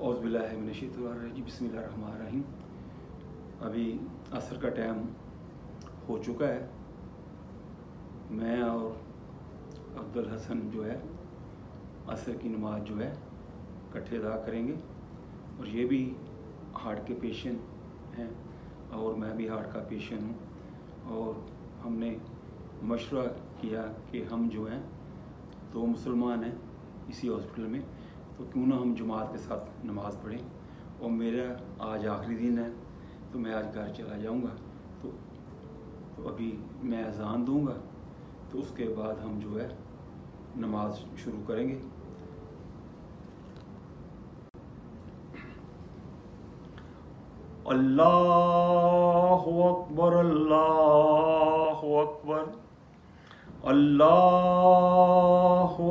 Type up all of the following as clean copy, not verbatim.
औज़ बिल्लाहि मिनश्शैतानिर्रजीम बिस्मिल्लाहिर्रहमानिर्रहीम। अभी असर का टाइम हो चुका है। मैं और अब्दुल हसन जो है असर की नमाज जो है इकट्ठे अदा करेंगे। और ये भी हार्ट के पेशेंट हैं और मैं भी हार्ट का पेशेंट हूँ। और हमने मशवरा किया कि हम जो हैं दो मुसलमान हैं इसी हॉस्पिटल में, तो क्यों ना हम जमात के साथ नमाज़ पढ़ें। और मेरा आज आखिरी दिन है तो मैं आज घर चला जाऊंगा। तो अभी मैं अज़ान दूंगा तो उसके बाद हम जो है नमाज शुरू करेंगे। अल्लाहु अकबर अल्लाहु अकबर अल्लाहु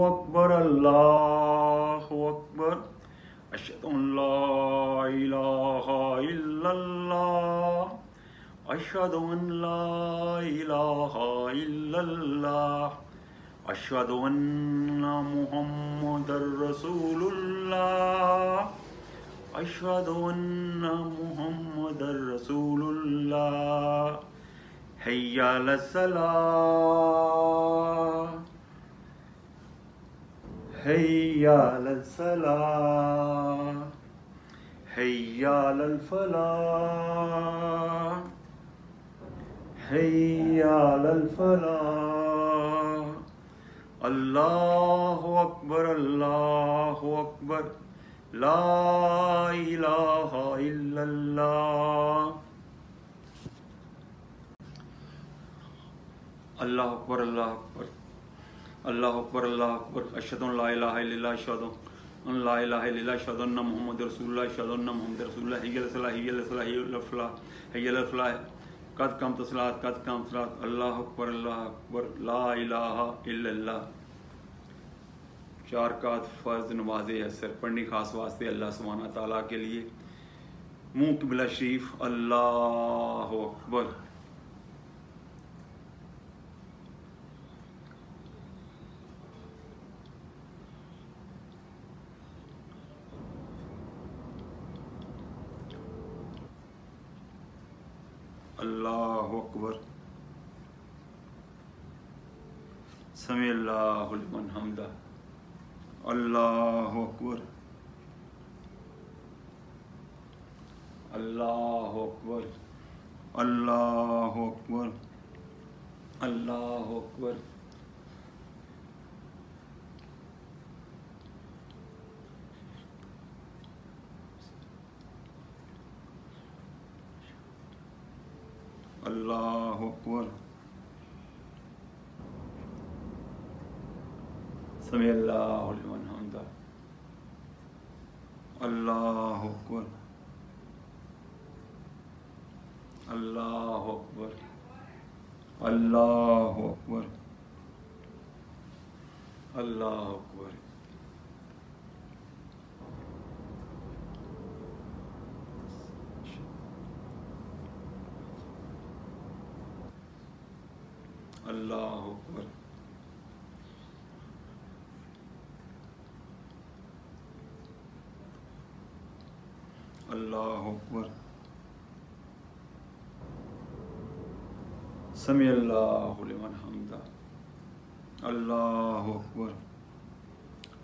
अकबर अल्लाहु अकबर। अशहदु अल्ला इलाहा इल्लल्लाह अशहदु अल्ला इलाहा इल्लल्लाह अशहदु अन्ना मुहम्मदर रसूलुल्लाह अशहदु अन्ना मुहम्मदर रसूलुल्लाह। हय्या अलस्सलाह हय्या अलस्सलाह हय्या अलफलाह हय्या अलफलाह। अल्लाहु अकबर ला इलाहा इल्लल्लाह। अल्लाहु अकबर अल्लाहु अकबर अल्लाहु अकबर अल्लाहु अकबर। अशहदु अन ला इलाहा इल्लल्लाह अशहदु अन ला इलाहा इल्लल्लाह अशहदु अन्ना मुहम्मदुर रसूलुल्लाह अशहदु अन्ना मुहम्मदुर रसूलुल्लाह। हय्या अलस्सलाह हय्या अलस्सलाह हय्या अलफलाह हय्या अलफलाह कद कामत सलात कद कामत सलात। अल्लाहु अकबर ला इलाहा इल्लल्लाह। 4 रकात फ़र्ज़ नमाज असर पढ़नी खास वास्ते अल्लाह सुब्हाना ताला के लिए। मुँह क़िबला शरीफ। अल्लाहु अकबर। अल्लाहु अकबर। समी अल्लाहु लिमन हम्दा। अल्लाहु अकबर अल्लाहु अकबर अल्लाहु अकबर अल्लाहु अकबर। अल्लाहु अकबर। समी अल्लाहु लिमन हम्दा। अल्लाहु अकबर अल्लाहु अकबर अल्लाहु अकबर अल्लाहु अकबर। अल्लाहु अकबर अल्लाहु अकबर। समी अल्लाहु लिमन हम्दा। अल्लाहु अकबर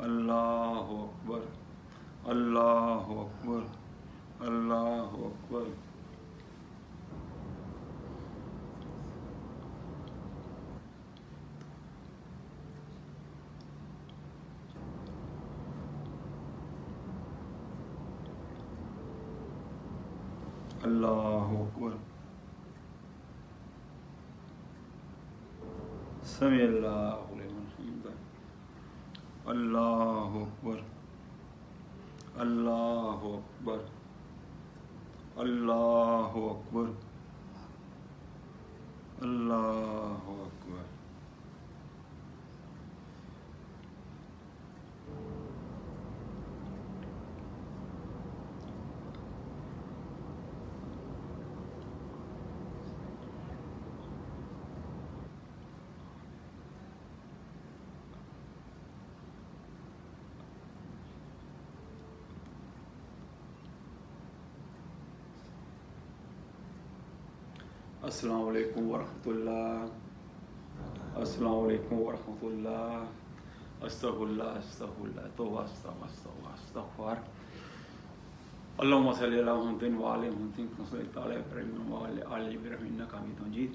अल्लाहु अकबर अल्लाहु अकबर अल्लाहु अकबर। अल्लाहु अकबर। समी अल्लाहु लिमन हम्दा। अल्लाहु अकबर अल्लाहु अकबर अल्लाहु अकबर अल्लाहु अकबर। अस्सलाम वालेकुम वरहमतुल्लाह, अस्सलाम वालेकुम वरहमतुल्लाह, अस्तगफुरुल्लाह अस्तगफुरुल्लाह तौबा अस्तगफुर अस्तगफुर। अल्लाहुम्मा सल्लि अला मुहम्मदिन व आले मुहम्मदिन कमा सल्लैता अला इब्राहीम व आले इब्राहीम इन्नका हमीदुम मजीद।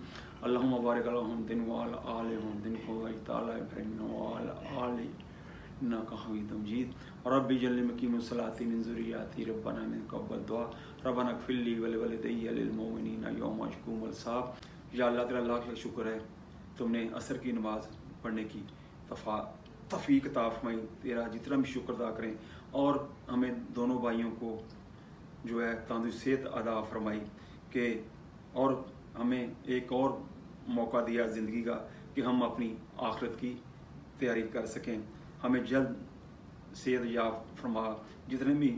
अल्लाहुम्मा बारिक अला मुहम्मदिन व आले मुहम्मदिन कमा बारकता अला इब्राहीम व आले इन्नका हमीदुम मजीद। रब्बि जल्लि मुकीमुस सलाति मिन ज़ुर्रिय्यति रब्बना इन्नका हुवद दुआ रब्बना इग़फिर ली व लिवालिदैया वलिल मुमिनीना यौम यक़ूमुल हिसाब। या अल्लाह तेरा लाख लाख शुक्र है, तुमने असर की नमाज़ पढ़ने की तौफ़ीक़ अता फ़रमाई। तेरा जितना भी शुक्र अदा करें, और हमें दोनों भाइयों को जो है तंदुरुस्त सेहत अदा फरमाई कि, और हमें एक और मौका दिया ज़िंदगी का कि हम अपनी आखिरत की तैयारी कर सकें। हमें जल्द सेहत याब फरमा। जितने भी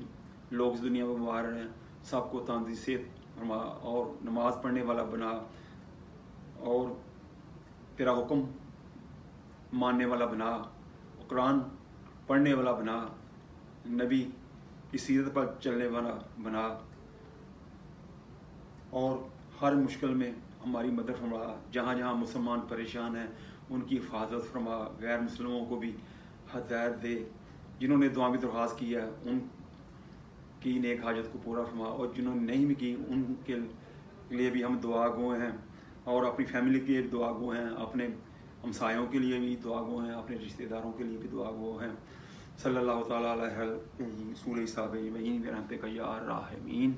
लोग इस दुनिया में बीमार हैं, सबको तंदुरुस्त सेहत फरमा और नमाज़ पढ़ने वाला बना, और तेरा हुक्म मानने वाला बना, कुरान पढ़ने वाला बना, नबी की सीरत पर चलने वाला बना, और हर मुश्किल में हमारी मदद फरमा। जहाँ जहाँ मुसलमान परेशान हैं उनकी हिफाजत फरमा। गैर मुस्लिमों को भी हदायत दे। जिन्होंने दुआ भी दरख्वास्त की है उनकी नेक हाजत को पूरा फरमा, और जिन्होंने नहीं भी की उनके लिए भी हम दुआ गो हैं, और अपनी फैमिली के लिए दुआ गो हैं, अपने हमसायों के लिए भी दुआ गो हैं, अपने रिश्तेदारों के लिए भी दुआ गो हैं। सल्लल्लाहु तआला अलैहि रसूल साहब रहमतिका या राहिमीन।